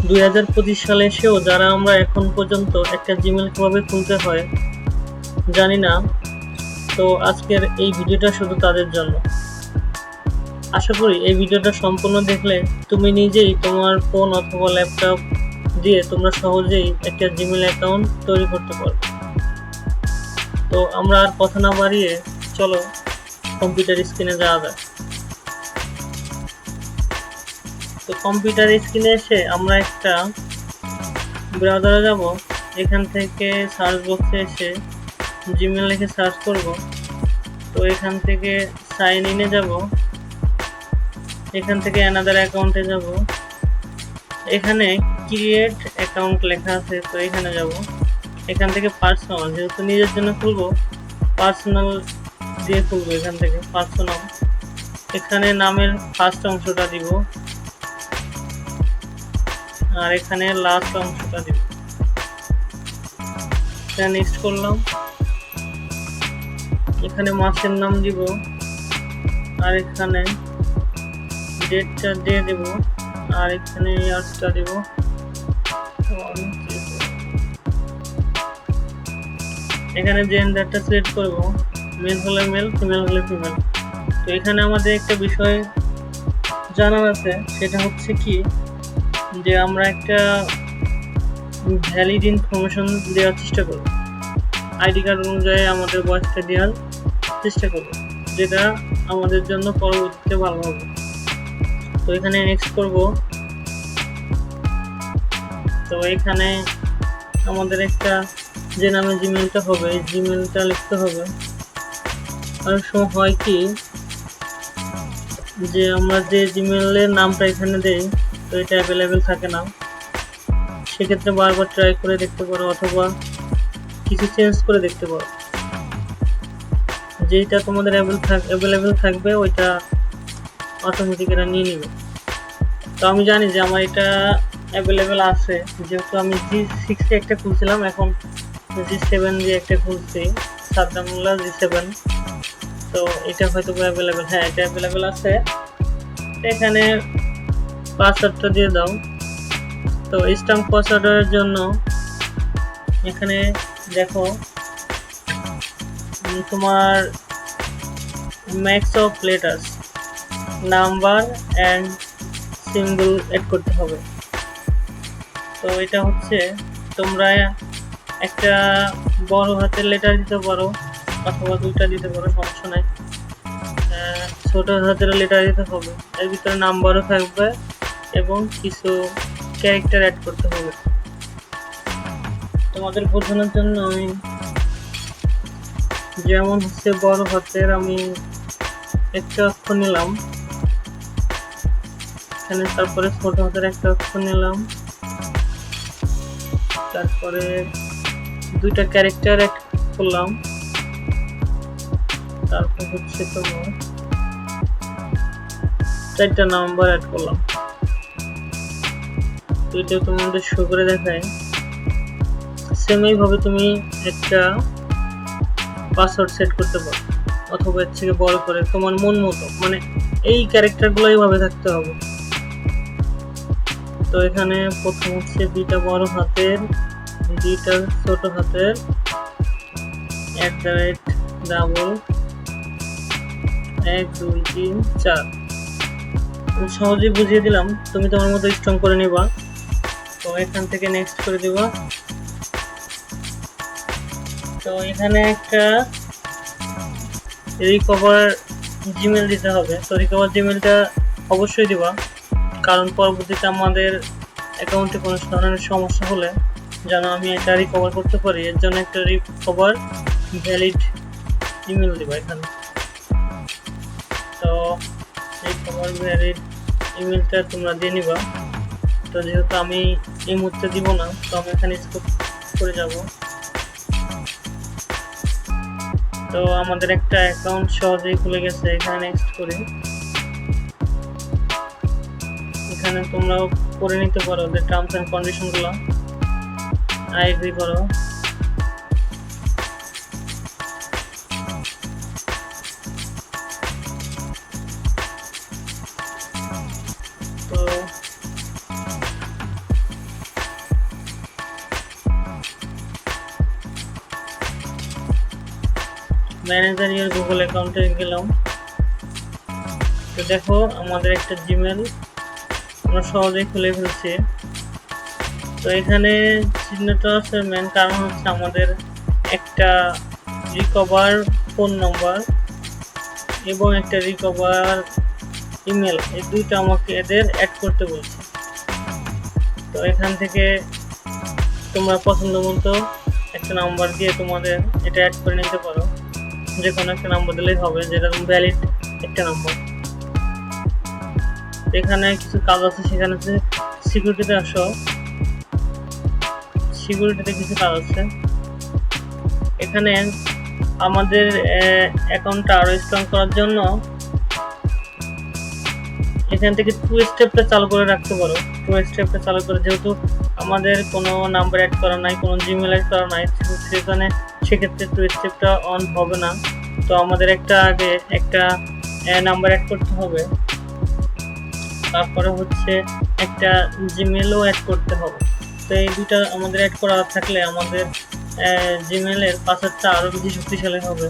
2025 সালে এসেও যারা আমরা এখন পর্যন্ত একটা জিমেল কিভাবে খুলতে হয় জানি না, তো আজকের এই ভিডিওটা শুধু তাদের জন্য। আশা করি এই ভিডিওটা সম্পূর্ণ দেখলে তুমি নিজেই তোমার ফোন অথবা ল্যাপটপ দিয়ে তোমরা সহজেই একটা জিমেল অ্যাকাউন্ট তৈরি করতে পারবে। তো আমরা আর কথা না বাড়িয়ে চলো কম্পিউটার স্ক্রিনে যাওয়া যাক। তো কম্পিউটার স্ক্রিনে এসে আমরা একটা ব্রাউজারে যাব। এখান থেকে সার্চ বক্সে এসে জিমেল লিখে সার্চ করব। তো এখান থেকে সাইন ইনে যাব, এখান থেকে অ্যানাদার অ্যাকাউন্টে যাব, এখানে ক্রিয়েট অ্যাকাউন্ট লেখা আছে, তো এখানে যাব। এখান থেকে পার্সোনাল, যেহেতু নিজের জন্য খুলবো পার্সোনাল দিয়ে খুলবো, এখান থেকে পার্সোনাল। এখানে নামের ফার্স্ট অংশটা দিব আর এখানে লাস্ট অংশটা দিব। নেক্সট করলাম, এখানে মাসের নাম দিব আর এখানে ডেটটা দিয়ে দেব আর এখানে ইয়ার্সটা দেব। এখানে জেন্ডারটা সিলেক্ট করব, মেল হলে মেল, ফিমেল হলে ফিমেল। তো এখানে আমাদের একটা বিষয় জানার আছে, সেটা হচ্ছে কি যে আমরা একটা ভ্যালিড ইনফরমেশন দেওয়ার চেষ্টা করব। আইডি কার্ড অনুযায়ী আমাদের বয়সটা দেওয়ার চেষ্টা করব, যেটা আমাদের জন্য পরবর্তীতে ভালো হবে। তো এখানে নেক্সট করব। তো এখানে আমাদের একটা যে নামে জিমেলটা হবে এই জিমেলটা লিখতে হবে। অনেক সময় হয় কি যে আমরা যে জিমেলের নামটা এখানে দেই তো এটা অ্যাভেলেবেল থাকে না, সেক্ষেত্রে বারবার ট্রাই করে দেখতে পারো অথবা কিছু চেঞ্জ করে দেখতে পারো। যেটা তোমাদের অ্যাভেলেবেল থাকবে ওইটা অটোমেটিক এরা নিয়ে নেবে। তো আমি জানি যে আমার এটা অ্যাভেলেবেল আছে, যেহেতু আমি G6 এ একটা খুলছিলাম, এখন G7 দিয়ে একটা খুলছি, সাদ্দামুল্লাহ G7। তো এটা হয়তো অ্যাভেলেবেল, হ্যাঁ এটা অ্যাভেলেবেল আছে। এখানে পাসওয়ার্ডটা দিয়ে দাও। তো স্ট্রং পাসওয়ার্ডের জন্য এখানে দেখো তোমার max of letters, number and symbol add করতে হবে। তো এটা হচ্ছে তোমরা একটা বড় হাতের লেটার দিতে পারো অথবা দুইটা দিতে পারো, সমস্যা নাই। ছোট হাতের লেটার দিতে হবে, এর ভিতরে নাম্বারও থাকবে এবং কিছু ক্যারেক্টার অ্যাড করতে হবে। তোমাদের বোঝানোর জন্য আমি যেমন হচ্ছে বড় হাতের আমি একটা অক্ষর নিলাম এখানে, তারপরে ছোট হাতের একটা অক্ষর নিলাম, তারপরে দুইটা ক্যারেক্টার অ্যাড করলাম, তারপর হচ্ছে তোমার 4টা নাম্বার অ্যাড করলাম। তো এটা তোমাদের শো করে দেখায়। সেম এইভাবে তুমি একটা পাসওয়ার্ড সেট করতে পারো অথবা এর থেকে বড় করে তোমার মন মতো, মানে এই ক্যারেক্টারগুলো এইভাবে থাকতে হবে। তো এখানে প্রথম হচ্ছে 2টা বড় হাতের, 2টা ছোট হাতের, @ _ 1 2 3 4। আমি সহজেই বুঝিয়ে দিলাম, তুমি তোমার মতো স্ট্রং করে নিবা। তো এখান থেকে নেক্সট করে দিবা। তো এখানে একটা রিকভার জিমেল দিতে হবে। তো রিকভার জিমেলটা অবশ্যই দিবা, কারণ পরবর্তীতে আমাদের অ্যাকাউন্টে কোনো ধরনের সমস্যা হলে যেন আমি এটা রিকভার করতে পারি, এর জন্য একটা রিকভার ভ্যালিড ইমেল দিবা এখানে। তো রিকভার ভ্যালিড ইমেলটা তোমরা দিয়ে নিবা। তো যেহেতু আমি এই মুহূর্তে দিব না, তো আমি এখানে স্কিপ করে যাব। তো আমাদের একটা অ্যাকাউন্ট সহজেই খুলে গেছে। এখানে নেক্সট করি। এখানে তোমরাও করে নিতে পারো যে টার্মস এন্ড কন্ডিশনগুলো, আই এগ্রি করো। তো ম্যানেজার ইয়ার গুগল অ্যাকাউন্টে গেলাম। তো দেখো আমাদের একটা জিমেল আমরা সহজেই খুলে ফেলছি। তো এখানে চিহ্নটা আছে, মেন কারণ হচ্ছে আমাদের একটা রিকভার ফোন নাম্বার এবং একটা রিকভার ইমেল, এই দুইটা আমাকে এদের অ্যাড করতে বলছে। তো এখান থেকে তোমরা পছন্দ মতো একটা নাম্বার দিয়ে তোমাদের এটা অ্যাড করে নিতে পারো, যে কোনো একটা নাম্বার দিলেই হবে, যেটা ভ্যালিড একটা নাম্বার। এখানে কিছু কাজ আছে, সেখানে হচ্ছে সিকিউরিটিতে আসো, সিকিউরিটিতে কিছু কাজ আছে। এখানে আমাদের অ্যাকাউন্টটা আরো স্ট্রং করার জন্য এখান থেকে 2 স্টেপটা চালু করে রাখতে পারো। 2 স্টেপটা চালু করে, যেহেতু আমাদের কোনো নাম্বার অ্যাড করা নাই, কোনো জিমেল অ্যাড করা নাই, সেক্ষেত্রে 2 স্টেপটা অন হবে না। তো আমাদের আগে একটা নাম্বার অ্যাড করতে হবে, তারপরে হচ্ছে একটা জিমেলও অ্যাড করতে হবে। তো এই দুইটা আমাদের অ্যাড করা থাকলে আমাদের জিমেলের পাসওয়ার্ডটা আরও বেশি শক্তিশালী হবে।